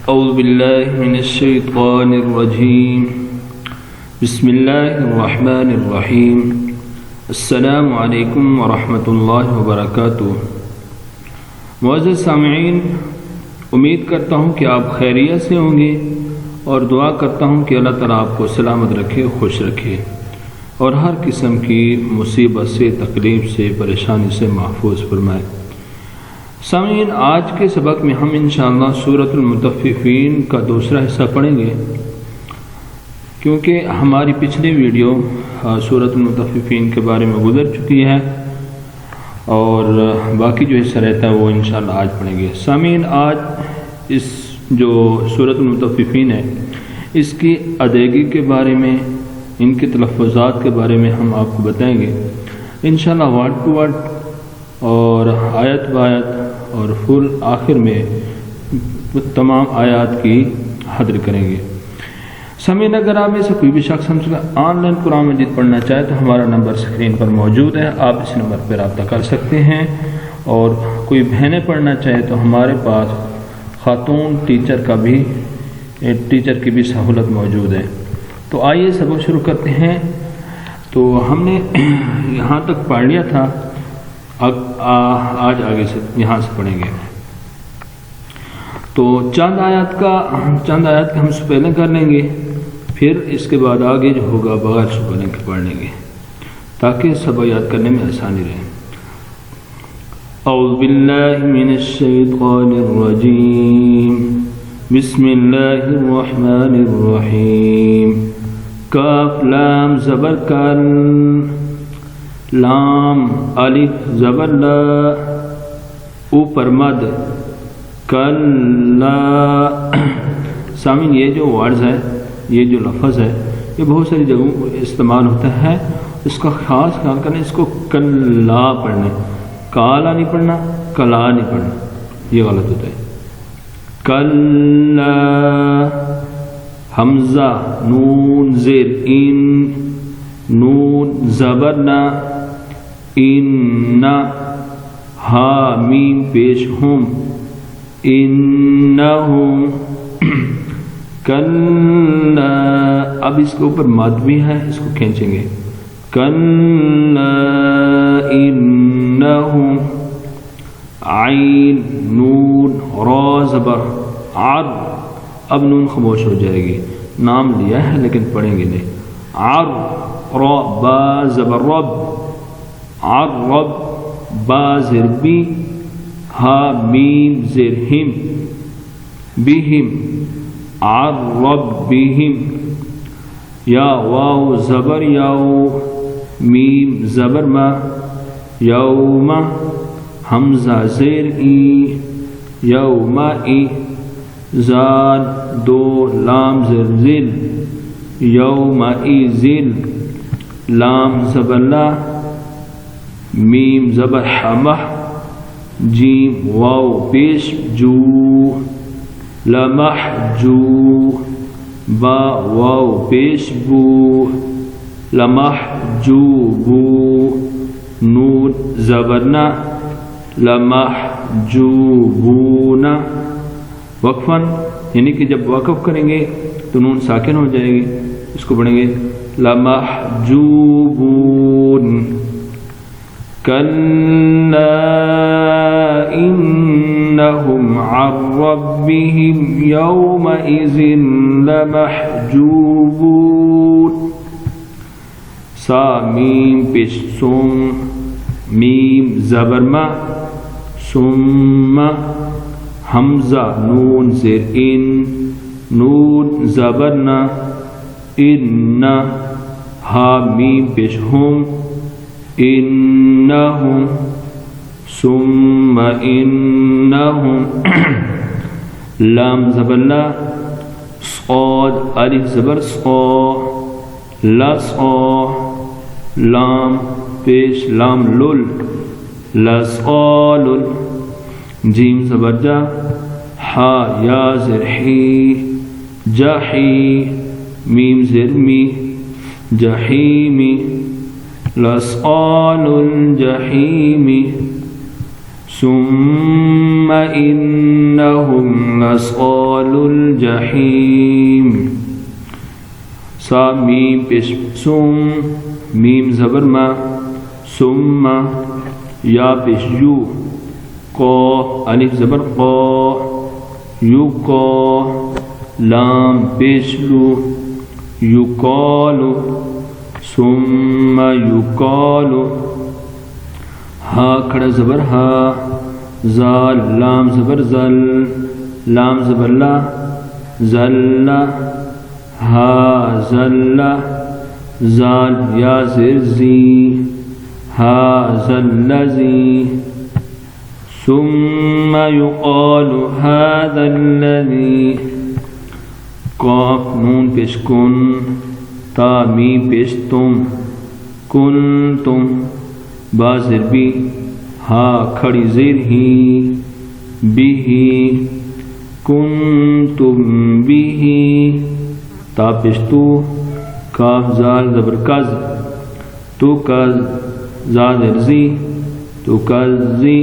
اعوذ باللہ من الشیطان الرجیم بسم اللہ الرحمن الرحیم السلام علیکم ورحمۃ اللہ وبرکاتہ۔ معزز سامعین، امید کرتا ہوں کہ آپ خیریت سے ہوں گے اور دعا کرتا ہوں کہ اللہ تعالیٰ آپ کو سلامت رکھے، خوش رکھے اور ہر قسم کی مصیبت سے، تکلیف سے، پریشانی سے محفوظ فرمائے۔ سامعین، آج کے سبق میں ہم انشاءاللہ سورۃ المطففین کا دوسرا حصہ پڑھیں گے، کیونکہ ہماری پچھلی ویڈیو سورۃ المطففین کے بارے میں گزر چکی ہے اور باقی جو حصہ رہتا ہے وہ انشاءاللہ آج پڑھیں گے۔ سامعین، آج اس جو سورۃ المطففین ہے اس کی ادائیگی کے بارے میں، ان کے تلفظات کے بارے میں ہم آپ کو بتائیں گے انشاءاللہ، ورڈ ٹو ورڈ اور آیت بآیت، اور فل آخر میں تمام آیات کی حضر کریں گے۔ سامعین، اگر آپ میں سے کوئی بھی شخص ہم سے آن لائن قرآن مجید پڑھنا چاہے تو ہمارا نمبر اسکرین پر موجود ہے، آپ اس نمبر پر رابطہ کر سکتے ہیں۔ اور کوئی بہنیں پڑھنا چاہے تو ہمارے پاس خاتون ٹیچر کی بھی سہولت موجود ہے۔ تو آئیے سبق شروع کرتے ہیں۔ تو ہم نے یہاں تک پڑھ لیا تھا، آج آگے سے یہاں سے پڑھیں گے۔ تو چند آیات کا ہم سپیلنگ کر لیں گے، پھر اس کے بعد آگے جو ہوگا بغیر سپیلنگ کے پڑھ لیں گے تاکہ سب یاد کرنے میں آسانی رہے۔ اعوذ باللہ من الشیطان الرجیم، بسم اللہ الرحمن الرحیم۔ کاف لام زبر کل، لام الف زبر لا، اوپر مد کلا۔ سامعین، یہ جو ورڈز ہے، یہ جو لفظ ہے، یہ بہت ساری جگہوں استعمال ہوتا ہے، اس کا خاص خیال کرنا۔ اس کو کلا پڑھنا، کالا نہیں پڑھنا، کلا نہیں پڑھنا، یہ غلط ہوتا ہے۔ کلا، حمزہ نون زیر ان، نون زبر نا، ان، ہا میم پیش ہم، انہم، کلا۔ اب اس کے اوپر مد بھی ہے، اس کو کھینچیں گے، کلا انہم، عین نون را زبر عر، اب نون خاموش ہو جائے گی، نام لیا ہے لیکن پڑھیں گے نہیں، عر را با زبر رب، عرب، با زر بی، ہا میم زر ہم، بہم، عرب بہم، یا واو زبر یاو، میم زبر ما، یوم، حمزہ زیر ای، یوم ای، زال دو لام زر زل، یوم ای زل، لام زبر لا، میم زبر حمہ، جیم واو پیش جو، لمح جو، با واو پیش بو، لمح جو بو، نون زبرنا، لمح جو بونا۔ وقفاً، یعنی کہ جب وقف کریں گے تو نون ساکن ہو جائے گی، اس کو پڑھیں گے لمحجوبون، کلا انہم عن ربہم یومئذ لمحجوبون، سا میم پیش سم، میم زبر ما، ثم، حمزہ نون زیر ان، نون زبر نا، ان، ہا میم پیش ہم، انہم، ثم انہم، لام زبر لا، صاد الف زبر صا، لصا، لام پیش لام لل، لصالل، جیم زبر جا، ہا یا زر حی، جحی، میم زر می، جحیمی، لصال الجحیم، ثم إنهم لصال الجحیم. سا میم پیش سم میم زبر ما ثم یا پیش یو قا الف زبر قا یو قا لام پیش لو یقالو ثم یقالو. ہا کھڑا زبر ہا زال لام زبر زل لام زبر لا زل ہا زل زال یا زر زی ہا زل زی. ثم يقال هذا الذي قاف نون پیش کن تا میم پیش تم کنتم با زر بی ہا کھڑی زیر ہی بھی کنتم بھی تا پیش تو کاف زال زبر کز تو کز زاد ارزی تو کزی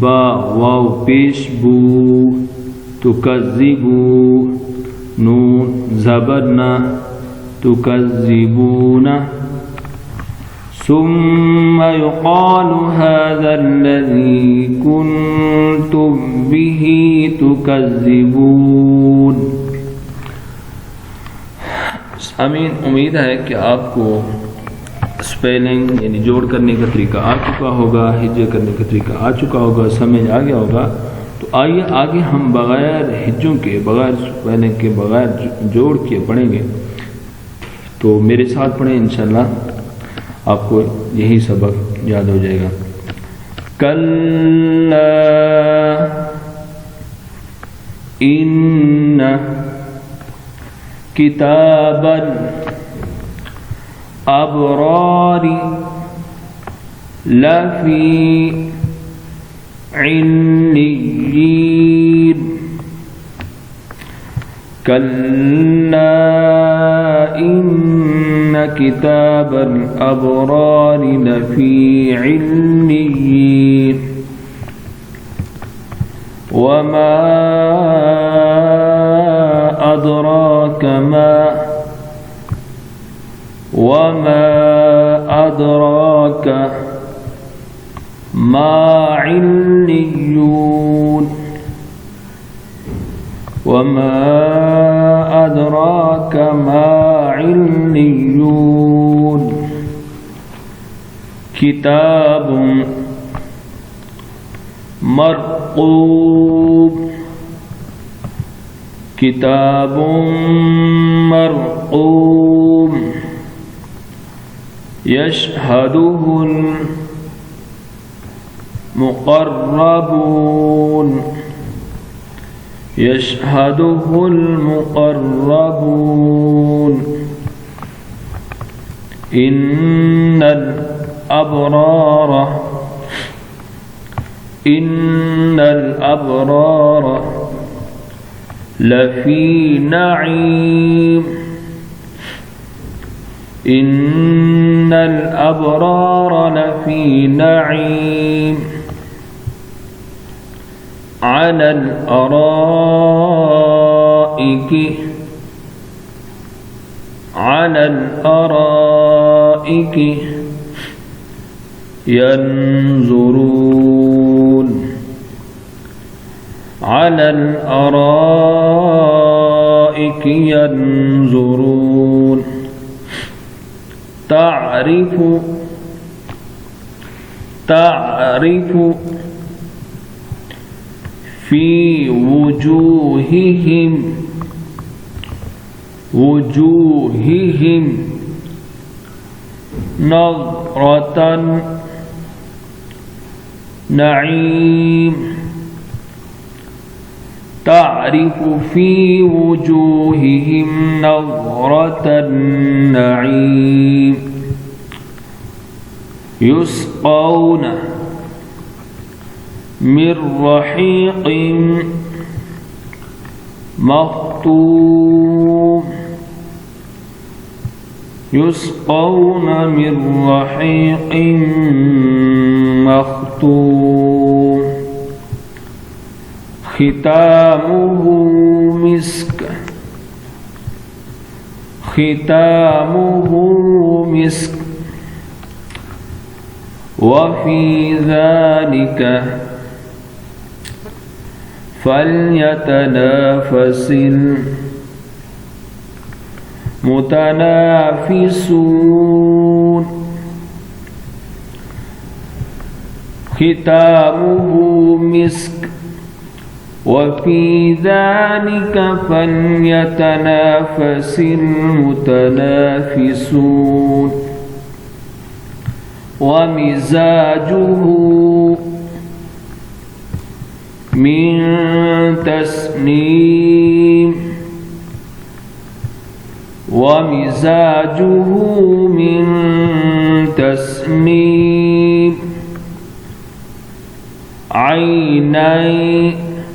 با واو پیش بو تو کذبو نون زبرنا تو کذبونا. ثم يقال هذا الذي كنتم به تكذبون. آمین. امید ہے کہ آپ کو اسپیلنگ یعنی جوڑ کرنے کا طریقہ آ چکا ہوگا، ہجے کرنے کا طریقہ آ چکا ہوگا، سمجھ آ گیا ہوگا. تو آئیے آگے ہم بغیر ہجوں کے، بغیر اسپیلنگ کے، بغیر جوڑ کے پڑھیں گے. تو میرے ساتھ پڑھیں، انشاءاللہ آپ کو یہی سبق یاد ہو جائے گا. کلا ان کتاب الابرار لفی علین. کلا ان کتاب الابرار لفی علین. وما ادراک ما علیون. وما أدراك ما عليون. كتاب مرقوم. كتاب مرقوم يشهده المقربون. يشهده المقربون. إن الأبرار لفي نعيم. إن الأبرار لفي نعيم على الأرائك ينظرون. على الأرائك ينظرون. تعرف في وجوههم نظرة النعيم. تعرف في وجوههم نظرة النعيم. يسقون من رحيق مختوم. يسقون من رحيق مختوم. ختامه مسك ختامه مسك وفي ذلك فليتنافس المتنافسون ختامه مسك وفي ذلك فليتنافس المتنافسون ومزاجه من تسنيم ومزاجه من تسنيم عيني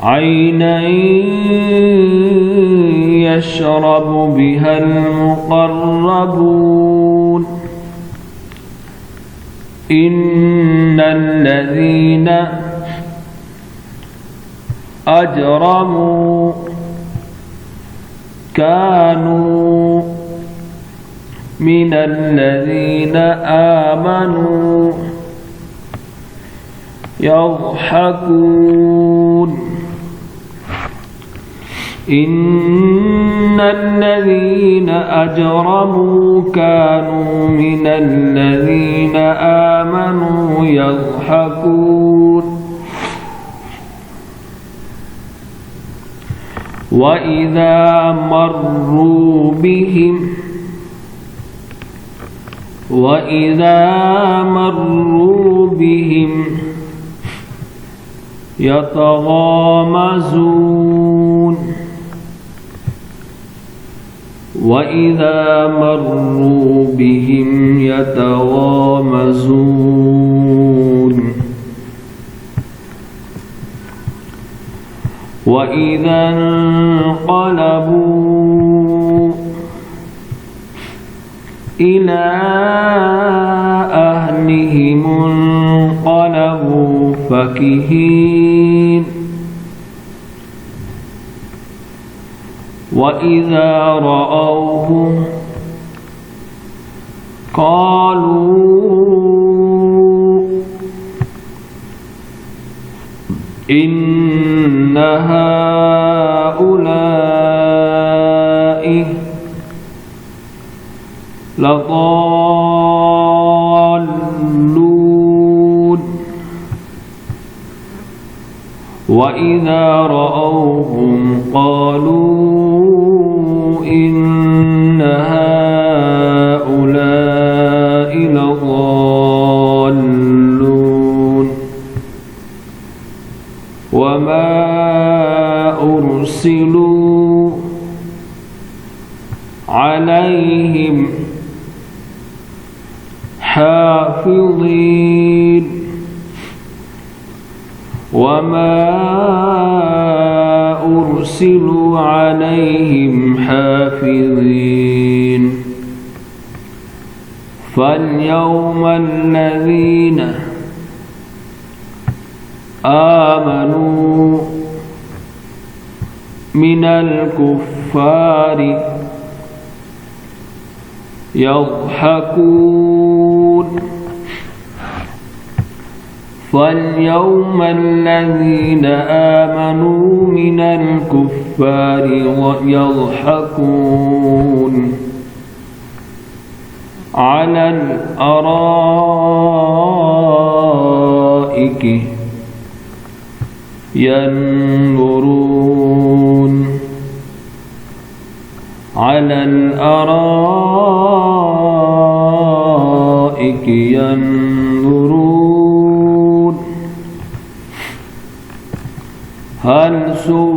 عيني يشرب بها المقربون إن الذين أجرموا كانوا من الذين آمنوا يضحكون إن الذين أجرموا كانوا من الذين آمنوا يضحكون وإذا مروا بهم يتغامزون وإذا مروا بهم يتغامزون وإذا انقلبوا إلى أهلهم انقلبوا فكهين وإذا رأوهم قالوا إن هؤلاء لضالون وإذا رأوهم قالوا إن هؤلاء لضالون وما أرسلوا عليهم حافظين وما أرسلوا عليهم حافظين فاليوم الذين آمنوا من الكفار يضحكون فاليوم الذين آمنوا من الكفار يضحكون على الأرائك ينظرون على الأرائك ينظرون هل ثوب